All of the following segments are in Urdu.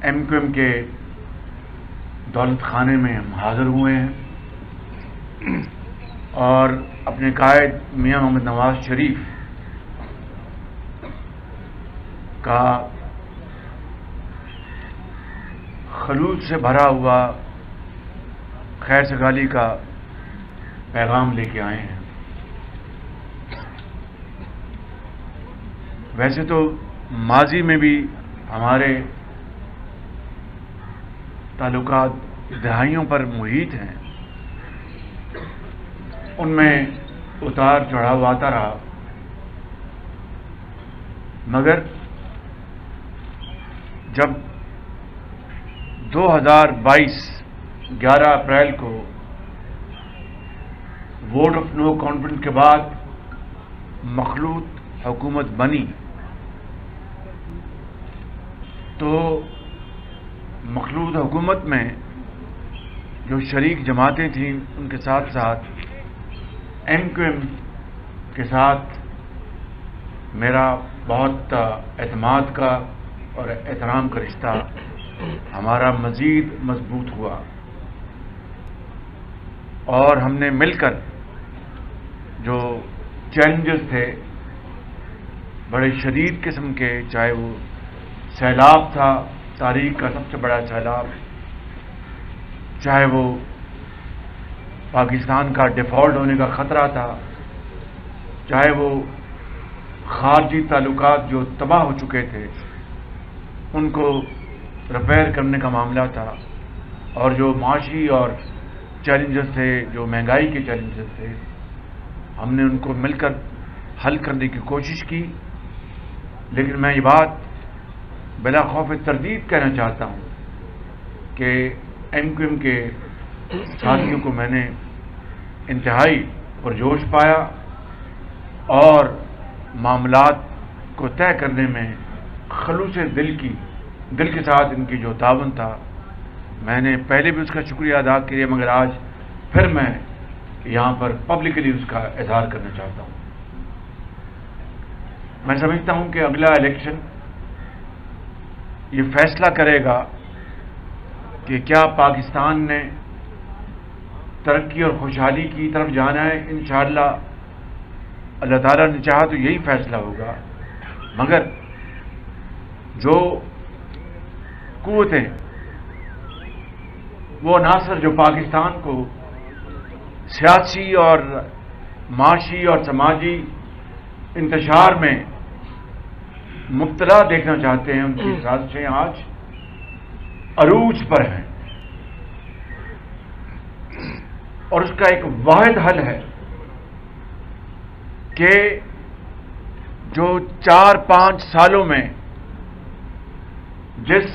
ایم کیو ایم کے دولت خانے میں ہم حاضر ہوئے ہیں اور اپنے قائد میاں محمد نواز شریف کا خلوص سے بھرا ہوا خیر سگالی کا پیغام لے کے آئے ہیں۔ ویسے تو ماضی میں بھی ہمارے تعلقات دہائیوں پر محیط ہیں، ان میں اتار چڑھاؤ آتا رہا، مگر جب 2022 11 اپریل کو ووٹ آف نو کانفیڈنس کے بعد مخلوط حکومت بنی تو مخلوط حکومت میں جو شریک جماعتیں تھیں ان کے ساتھ ساتھ ایم کیو ایم کے ساتھ میرا بہت اعتماد کا اور احترام کا رشتہ ہمارا مزید مضبوط ہوا، اور ہم نے مل کر جو چیلنجز تھے بڑے شدید قسم کے، چاہے وہ سیلاب تھا، تاریخ کا سب سے بڑا سیلاب، چاہے وہ پاکستان کا ڈیفالٹ ہونے کا خطرہ تھا، چاہے وہ خارجی تعلقات جو تباہ ہو چکے تھے ان کو ریپیئر کرنے کا معاملہ تھا، اور جو معاشی اور چیلنجز تھے، جو مہنگائی کے چیلنجز تھے، ہم نے ان کو مل کر حل کرنے کی کوشش کی۔ لیکن میں یہ بات بلا خوف تردید کہنا چاہتا ہوں کہ ایم کیو ایم کے ساتھیوں کو میں نے انتہائی پرجوش پایا اور معاملات کو طے کرنے میں خلوص دل کے ساتھ ان کی جو تعاون تھا، میں نے پہلے بھی اس کا شکریہ ادا کیا، مگر آج پھر میں یہاں پر پبلکلی اس کا اظہار کرنا چاہتا ہوں۔ میں سمجھتا ہوں کہ اگلا الیکشن یہ فیصلہ کرے گا کہ کیا پاکستان نے ترقی اور خوشحالی کی طرف جانا ہے۔ انشاءاللہ اللہ تعالیٰ نے چاہا تو یہی فیصلہ ہوگا، مگر جو قوتیں، وہ عناصر جو پاکستان کو سیاسی اور معاشی اور سماجی انتشار میں مبتلا دیکھنا چاہتے ہیں، ان کی سازشیں آج عروج پر ہیں، اور اس کا ایک واحد حل ہے کہ جو 4-5 سالوں میں جس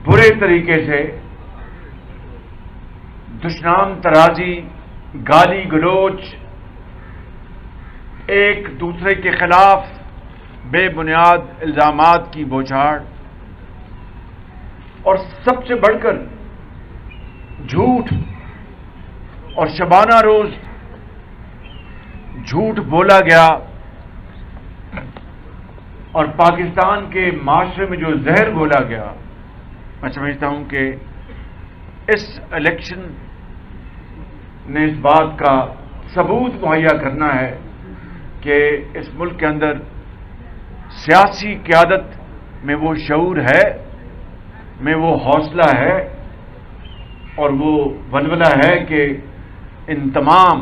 برے طریقے سے دشنام ترازی، گالی گلوچ، ایک دوسرے کے خلاف بے بنیاد الزامات کی بوچھاڑ، اور سب سے بڑھ کر جھوٹ اور شبانہ روز جھوٹ بولا گیا، اور پاکستان کے معاشرے میں جو زہر بولا گیا، میں سمجھتا ہوں کہ اس الیکشن نے اس بات کا ثبوت مہیا کرنا ہے کہ اس ملک کے اندر سیاسی قیادت میں وہ شعور ہے، میں وہ حوصلہ ہے اور وہ ولولہ ہے کہ ان تمام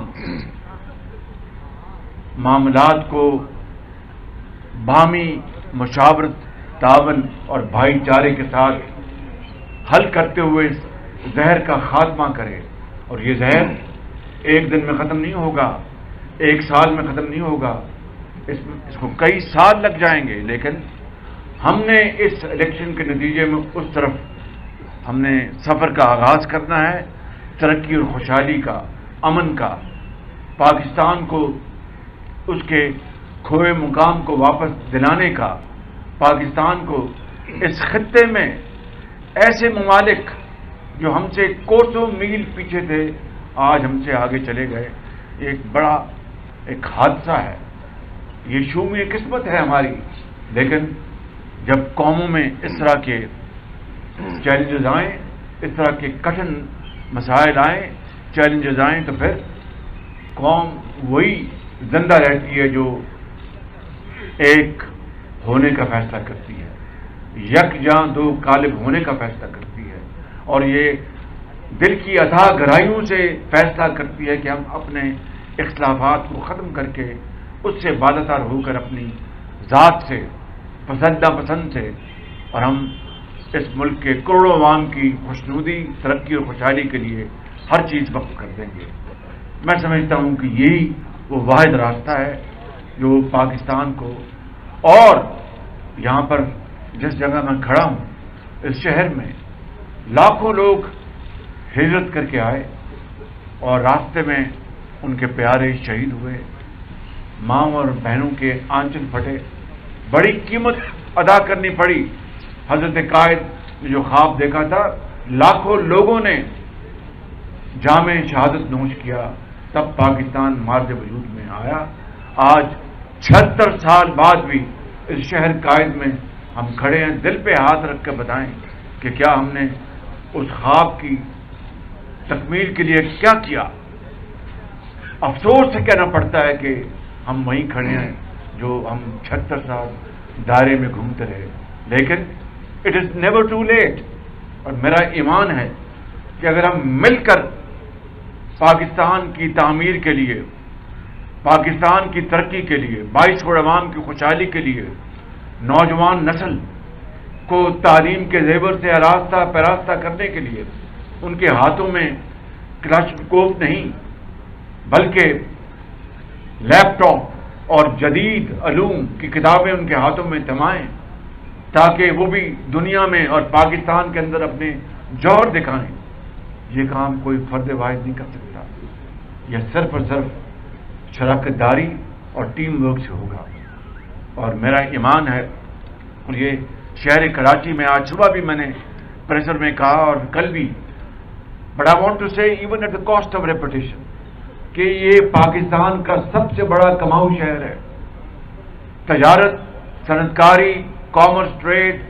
معاملات کو باہمی مشاورت، تعاون اور بھائی چارے کے ساتھ حل کرتے ہوئے اس زہر کا خاتمہ کرے۔ اور یہ زہر ایک دن میں ختم نہیں ہوگا، ایک سال میں ختم نہیں ہوگا، اس کو کئی سال لگ جائیں گے، لیکن ہم نے اس الیکشن کے نتیجے میں اس طرف ہم نے سفر کا آغاز کرنا ہے، ترقی اور خوشحالی کا، امن کا، پاکستان کو اس کے کھوئے مقام کو واپس دلانے کا، پاکستان کو اس خطے میں ایسے ممالک جو ہم سے کوسوں میل پیچھے تھے آج ہم سے آگے چلے گئے، ایک بڑا ایک حادثہ ہے، یہ شومی قسمت ہے ہماری۔ لیکن جب قوموں میں اس طرح کے چیلنجز آئیں، اس طرح کے کٹھن مسائل آئیں، چیلنجز آئیں، تو پھر قوم وہی زندہ رہتی ہے جو ایک ہونے کا فیصلہ کرتی ہے، یکجاں دو غالب ہونے کا فیصلہ کرتی ہے، اور یہ دل کی اتھاہ گہرائیوں سے فیصلہ کرتی ہے کہ ہم اپنے اختلافات کو ختم کر کے اس سے بالاتر ہو کر اپنی ذات سے، پسند ناپسند سے، اور ہم اس ملک کے کروڑوں عوام کی خوشنودی، ترقی اور خوشحالی کے لیے ہر چیز وقف کر دیں گے۔ میں سمجھتا ہوں کہ یہی وہ واحد راستہ ہے جو پاکستان کو، اور یہاں پر جس جگہ میں کھڑا ہوں اس شہر میں لاکھوں لوگ ہجرت کر کے آئے اور راستے میں ان کے پیارے شہید ہوئے، ماں اور بہنوں کے آنچل پھٹے، بڑی قیمت ادا کرنی پڑی۔ حضرت قائد نے جو خواب دیکھا تھا، لاکھوں لوگوں نے جام شہادت نوش کیا، تب پاکستان مارج وجود میں آیا۔ آج 76 سال بعد بھی اس شہر قائد میں ہم کھڑے ہیں، دل پہ ہاتھ رکھ کے بتائیں کہ کیا ہم نے اس خواب کی تکمیل کے لیے کیا کیا۔ افسوس سے کہنا پڑتا ہے کہ ہم وہیں کھڑے ہیں جو ہم 76 سال دائرے میں گھومتے رہے، لیکن it is never too late. اور میرا ایمان ہے کہ اگر ہم مل کر پاکستان کی تعمیر کے لیے، پاکستان کی ترقی کے لیے، 22 کروڑ عوام کی خوشحالی کے لیے، نوجوان نسل کو تعلیم کے زیور سے آراستہ پیراستہ کرنے کے لیے ان کے ہاتھوں میں کلاشنکوف نہیں بلکہ لیپ ٹاپ اور جدید علوم کی کتابیں ان کے ہاتھوں میں تھمائیں، تاکہ وہ بھی دنیا میں اور پاکستان کے اندر اپنے جوہر دکھائیں، یہ کام کوئی فرد واحد نہیں کر سکتا، یہ صرف اور صرف شراکت داری اور ٹیم ورک سے ہوگا۔ اور میرا ایمان ہے، اور یہ شہر کراچی میں آج صبح بھی میں نے پریسر میں کہا اور کل بھی، but I want to say even at the cost of reputation, کہ یہ پاکستان کا سب سے بڑا کماؤ شہر ہے۔ تجارت، صنعت کاری، کامرس، ٹریڈ،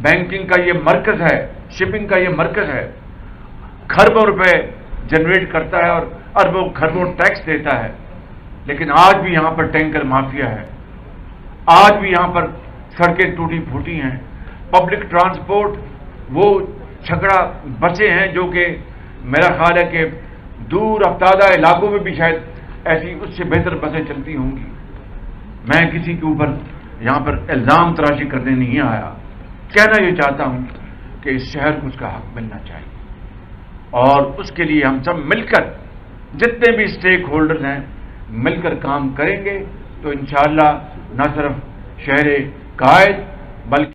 بینکنگ کا یہ مرکز ہے، شپنگ کا یہ مرکز ہے، کھربوں روپے جنریٹ کرتا ہے اور اربوں کھربوں ٹیکس دیتا ہے، لیکن آج بھی یہاں پر ٹینکر مافیا ہے، آج بھی یہاں پر سڑکیں ٹوٹی پھوٹی ہیں، پبلک ٹرانسپورٹ وہ چھکڑا بسیں ہیں جو کہ میرا خیال ہے کہ دور افتادہ علاقوں میں بھی شاید ایسی اس سے بہتر بسیں چلتی ہوں گی۔ میں کسی کے اوپر یہاں پر الزام تراشی کرنے نہیں آیا، کہنا یہ چاہتا ہوں کہ اس شہر کو اس کا حق ملنا چاہیے، اور اس کے لیے ہم سب مل کر، جتنے بھی اسٹیک ہولڈرز ہیں، مل کر کام کریں گے تو انشاءاللہ نہ صرف شہر قائد بلکہ